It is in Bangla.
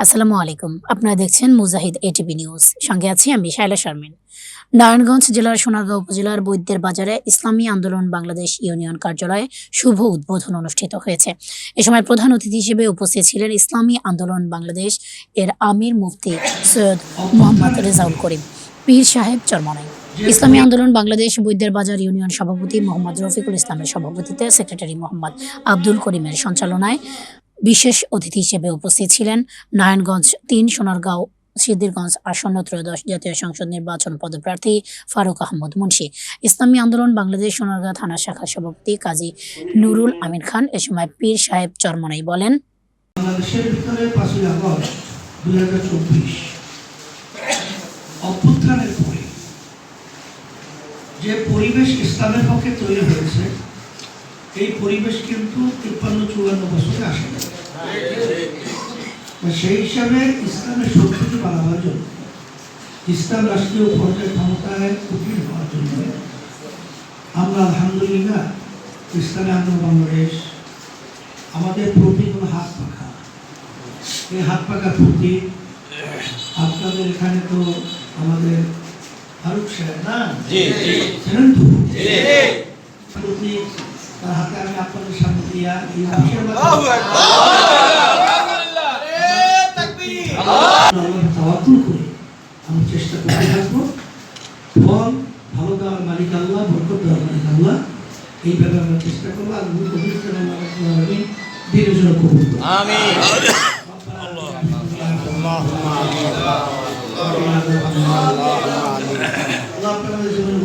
আসসালামু আলাইকুম। আপনারা দেখছেন মুজাহিদ এটিভি নিউজ। সঙ্গে আছি আমি শায়লা শারমিন। নারায়ণগঞ্জ জেলার সোনারগাঁও উপজেলার বৈদ্যের বাজারে ইসলামী আন্দোলন বাংলাদেশ ইউনিয়ন কার্যালয়ে শুভ উদ্বোধন অনুষ্ঠিত হয়েছে। এ সময় প্রধান অতিথি হিসেবে উপস্থিত ছিলেন ইসলামী আন্দোলন বাংলাদেশ এর আমির মুফতি সৈয়দ মোহাম্মদ রেজাউল করিম, পীর সাহেব চরমনাই। ইসলামী আন্দোলন বাংলাদেশ বৈদ্যের বাজার ইউনিয়ন সভাপতি মোহাম্মদ রফিকুল ইসলামের সভাপতিত্বে সেক্রেটারি মোহাম্মদ আব্দুল করিমের সঞ্চালনায় বিশেষ অতিথি হিসেবে উপস্থিত ছিলেন নারায়ণগঞ্জ-৩ সোনারগাঁও সিদ্ধিরগঞ্জ আসন্ন ত্রয়োদশ জাতীয় সংসদ নির্বাচন পদপ্রার্থী ফারুক আহমদ মুন্সি, ইসলামী আন্দোলন বাংলাদেশ সোনারগাঁ থানা শাখার সভাপতি কাজী নুরুল আমিন খান। এ সময় পীর সাহেব চরমনাই বলেন, বাংলাদেশের ভিতরে ৫ই আগস্ট ২০২৪ অভ্যুত্থানের পরে যে পরিবেশ ইসলামের পক্ষে তৈরি হয়েছে, এই পরিবেশ কিন্তু ৫৩-৫৪ বছরে আসে না। সেই হিসাবে ইসলামের শক্তিকে বাড়াবার জন্য, ইসলাম রাষ্ট্রীয় পর্যায়ে ক্ষমতায় উত্তীর্ণ হওয়ার জন্য আমরা আলহামদুলিল্লাহ ইসলামী আন্দোলন বাংলাদেশ আমাদের প্রতীক হলো হাত পাখা। এই হাত পাখার প্রতীক আপনাদের এখানে তো আমাদের ফারুক সাহেব না ছিলেন তো, প্রতীক তার হাতে আমি আপনাদের সামনে দিয়া এই তাওয়াক্কুল করে আমি চেষ্টা করতে থাকবো। ফল ভালো দেওয়ার মালিক আল্লাহ, বরকত দেওয়ার মালিক আল্লাহ। এইভাবে আমরা চেষ্টা করবো। আর মূল অভিজ্ঞতা দিনের জন্য কবুল করুন। আমিন। আল্লাহ আপনাদের জীবনে